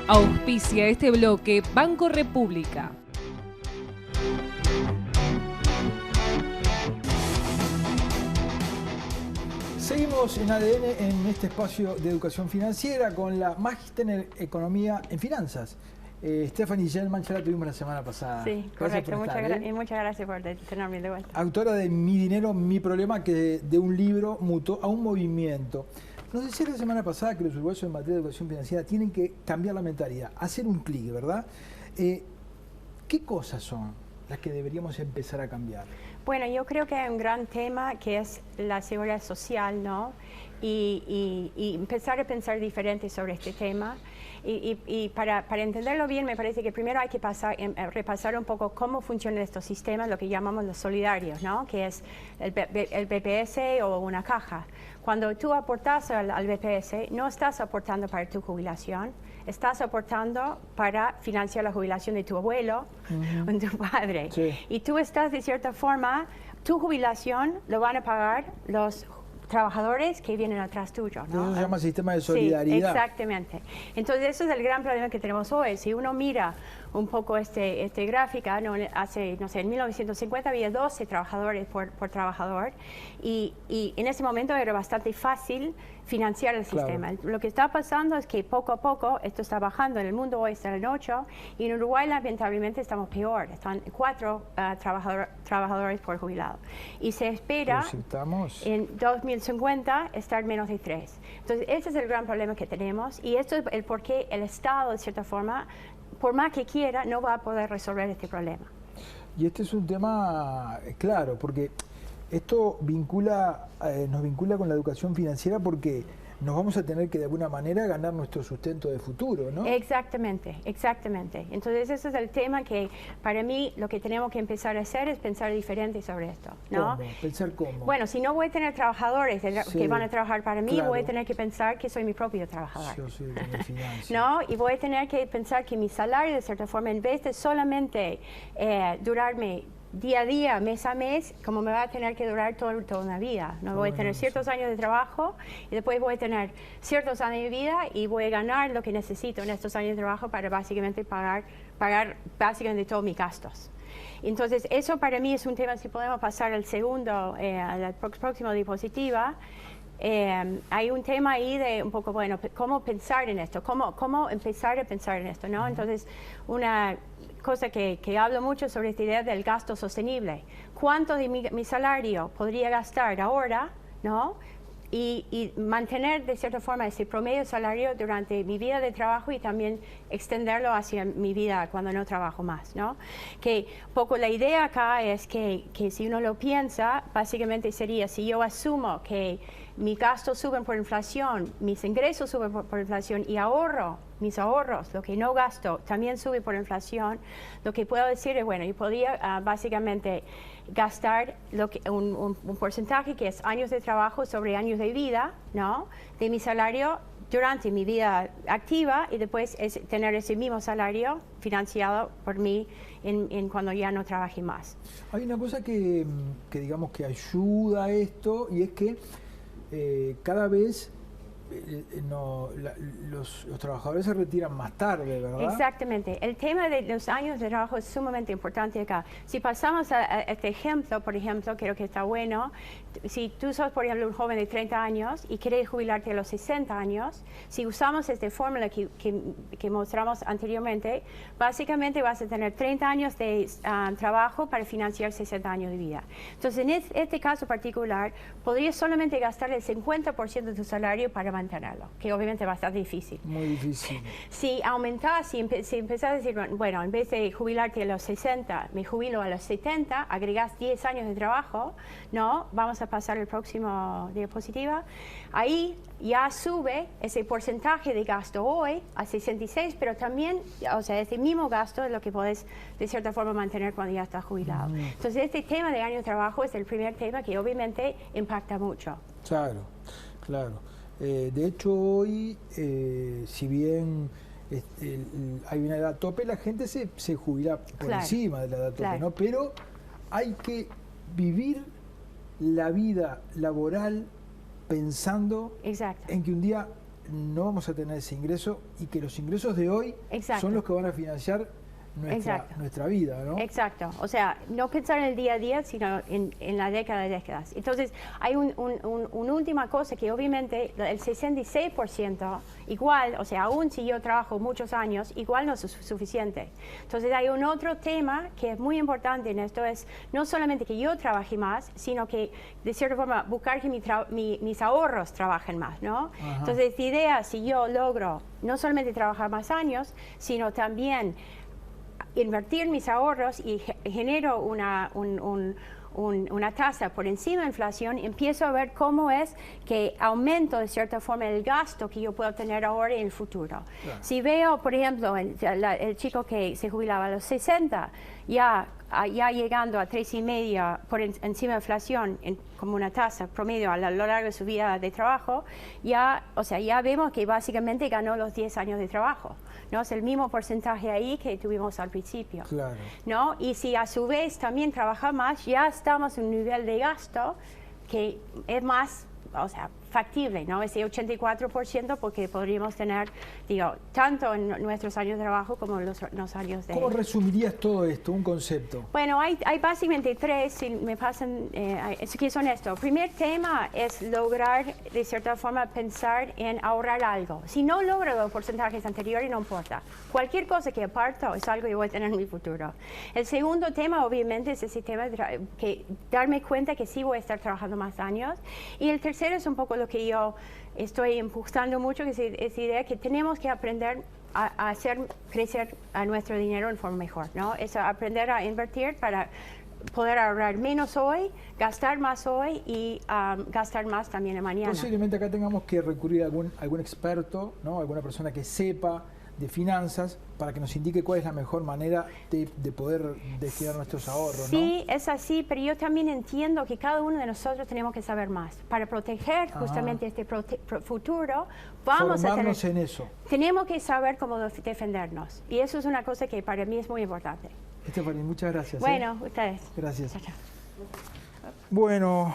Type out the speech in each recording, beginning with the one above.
Auspicia este bloque Banco República. Seguimos en ADN en este espacio de educación financiera con la magíster en economía en finanzas. Stephanie Gelman, ya la tuvimos la semana pasada. Sí, correcto. Muchas gracias por tenerme de vuelta. Autora de Mi Dinero, Mi Problema, que de un libro mutó a un movimiento. Nos decía la semana pasada que los uruguayos en materia de educación financiera tienen que cambiar la mentalidad, hacer un clic, ¿verdad? ¿Qué cosas son las que deberíamos empezar a cambiar? Bueno, yo creo que hay un gran tema que es la seguridad social, ¿no? Y empezar a pensar diferente sobre este tema. Y para entenderlo bien, me parece que primero hay que repasar un poco cómo funcionan estos sistemas, lo que llamamos los solidarios, ¿no? Que es el BPS o una caja. Cuando tú aportas al BPS, no estás aportando para tu jubilación, estás aportando para financiar la jubilación de tu abuelo o de tu padre. Sí. Y tú estás, de cierta forma, tu jubilación lo van a pagar los trabajadores que vienen atrás tuyo, ¿no? Eso se llama sistema de solidaridad. Sí, exactamente. Entonces, eso es el gran problema que tenemos hoy. Si uno mira un poco este gráfica, ¿no? En 1950 había 12 trabajadores por trabajador y en ese momento era bastante fácil financiar el sistema. Claro. Lo que está pasando es que poco a poco esto está bajando. En el mundo hoy está en 8 y en Uruguay lamentablemente estamos peor. Están 4 trabajadores por jubilado. Y se espera en 2050 estar menos de 3. Entonces ese es el gran problema que tenemos y esto es el por qué el Estado, de cierta forma, por más que quiera, no va a poder resolver este problema. Y este es un tema claro, porque esto nos vincula con la educación financiera porque nos vamos a tener que de alguna manera ganar nuestro sustento de futuro, ¿no? Exactamente, exactamente. Entonces ese es el tema que para mí lo que tenemos que empezar a hacer es pensar diferente sobre esto, ¿no? ¿Cómo? ¿Pensar cómo? Bueno, si no voy a tener trabajadores Sí, que van a trabajar para mí, claro. voy a tener que pensar que soy mi propio trabajador. Yo soy de mi finanza. ¿No? Y voy a tener que pensar que mi salario, de cierta forma, en vez de solamente durarme día a día, mes a mes, como me va a tener que durar toda una vida. ¿No? Voy a tener ciertos años de trabajo y después voy a tener ciertos años de vida y voy a ganar lo que necesito en estos años de trabajo para básicamente pagar básicamente todos mis gastos. Entonces, eso para mí es un tema, si podemos pasar al segundo, a la próxima diapositiva. Hay un tema ahí de un poco, bueno, cómo pensar en esto, cómo empezar a pensar en esto, ¿no? Entonces, una cosa que hablo mucho sobre esta idea del gasto sostenible. ¿Cuánto de mi salario podría gastar ahora, ¿no? Y mantener de cierta forma ese promedio salario durante mi vida de trabajo y también extenderlo hacia mi vida cuando no trabajo más, ¿no? Que poco la idea acá es que si uno lo piensa, básicamente sería, si yo asumo que mis gastos suben por inflación, mis ingresos suben por inflación y mis ahorros, lo que no gasto, también sube por inflación, lo que puedo decir es, bueno, yo podría básicamente gastar un porcentaje que es años de trabajo sobre años de vida, ¿no? De mi salario durante mi vida activa y después tener ese mismo salario financiado por mí en cuando ya no trabaje más. Hay una cosa que digamos que ayuda a esto y es que cada vez los trabajadores se retiran más tarde, ¿verdad? Exactamente. El tema de los años de trabajo es sumamente importante acá. Si pasamos a este ejemplo, por ejemplo, creo que está bueno. Si tú sos, por ejemplo, un joven de 30 años y quieres jubilarte a los 60 años, si usamos esta fórmula que mostramos anteriormente, básicamente vas a tener 30 años de trabajo para financiar 60 años de vida. Entonces, en este caso particular, podrías solamente gastar el 50% de tu salario para mantenerlo, que obviamente va a estar difícil. Muy difícil. Si aumentás, si empezás a decir, bueno, en vez de jubilarte a los 60, me jubilo a los 70, agregás 10 años de trabajo, ¿no? Vamos a pasar al próximo diapositiva. Ahí ya sube ese porcentaje de gasto hoy a 66, pero también, o sea, ese mismo gasto es lo que podés, de cierta forma, mantener cuando ya estás jubilado. Entonces, este tema de año de trabajo es el primer tema que obviamente impacta mucho. Claro, claro. De hecho, hoy, si bien hay una edad tope, la gente se jubila por encima de la edad tope, ¿no? Pero hay que vivir la vida laboral pensando en que un día no vamos a tener ese ingreso y que los ingresos de hoy Exacto. son los que van a financiar nuestra vida, ¿no? Exacto. O sea, no pensar en el día a día, sino en la década de décadas. Entonces, hay una última cosa que obviamente el 66%, igual, o sea, aún si yo trabajo muchos años, igual no es suficiente. Entonces, hay un otro tema que es muy importante en esto, es no solamente que yo trabaje más, sino que, de cierta forma, buscar que mis ahorros trabajen más, ¿no? Ajá. Entonces, la idea, si yo logro no solamente trabajar más años, sino también invertir mis ahorros y genero una tasa por encima de la inflación, empiezo a ver cómo es que aumento de cierta forma el gasto que yo puedo tener ahora y en el futuro. Claro. Si veo, por ejemplo, el chico que se jubilaba a los 60, ya llegando a 3,5 por encima de la inflación, como una tasa promedio a lo largo de su vida de trabajo, ya vemos que básicamente ganó los 10 años de trabajo, ¿no? Es el mismo porcentaje ahí que tuvimos al principio, Claro. ¿no? Y si a su vez también trabaja más, ya estamos en un nivel de gasto que es más, o sea, factible, ¿no? Ese 84%, porque podríamos tener, digo, tanto en nuestros años de trabajo como en los años de... ¿Cómo resumirías todo esto, un concepto? Bueno, hay básicamente tres, si me pasan, que son esto. El primer tema es lograr, de cierta forma, pensar en ahorrar algo. Si no logro los porcentajes anteriores, no importa. Cualquier cosa que aparto es algo que voy a tener en mi futuro. El segundo tema, obviamente, es ese tema de que darme cuenta que sí voy a estar trabajando más años. Y el tercero es un poco lo que yo estoy empujando mucho, que es esa idea que tenemos que aprender a hacer crecer a nuestro dinero en forma mejor, ¿no? Es aprender a invertir para poder ahorrar menos hoy, gastar más hoy y gastar más también en mañana. Posiblemente acá tengamos que recurrir a algún experto, ¿no? Alguna persona que sepa de finanzas para que nos indique cuál es la mejor manera de poder destinar nuestros ahorros, ¿no? Sí, es así, pero yo también entiendo que cada uno de nosotros tenemos que saber más. Para proteger justamente este futuro, vamos a tener... Formarnos en eso. Tenemos que saber cómo defendernos. Y eso es una cosa que para mí es muy importante. Estefanía, muchas gracias. Bueno, ustedes. Gracias. Chao, chao. Bueno,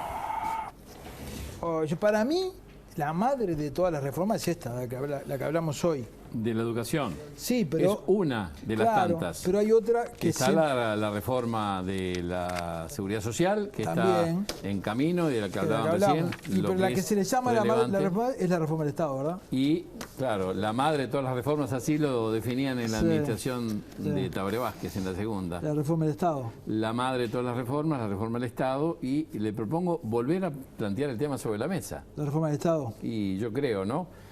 para mí, la madre de todas las reformas es esta, la que hablamos hoy. De la educación. Sí, pero... Es una de las tantas. Pero hay otra que está la reforma de la seguridad social, que también está en camino y de la que hablaban hablamos. recién. Pero la que se le llama la reforma es la reforma del Estado, ¿verdad? Y, claro, la madre de todas las reformas, así lo definían en la administración de Tabaré Vázquez, en la segunda. La reforma del Estado. La madre de todas las reformas, la reforma del Estado, y le propongo volver a plantear el tema sobre la mesa. La reforma del Estado. Y yo creo, ¿no?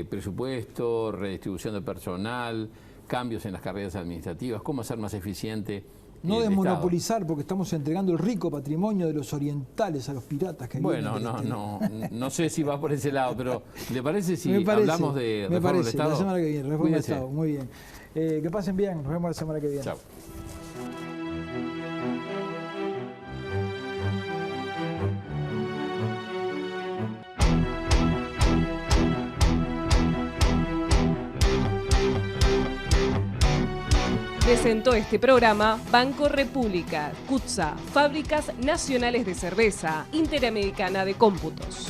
Presupuesto, redistribución de personal, cambios en las carreras administrativas, cómo hacer más eficiente No el desmonopolizar, Estado. porque estamos entregando el rico patrimonio de los orientales a los piratas que Bueno, vienen no sé si va por ese lado, pero ¿le parece si me parece, hablamos de me reforma del parece, Estado? la semana que viene, reforma del Cuídese. Estado, muy bien. Que pasen bien, nos vemos la semana que viene. Chao. Presentó este programa Banco República, CUTSA, Fábricas Nacionales de Cerveza, Interamericana de Cómputos.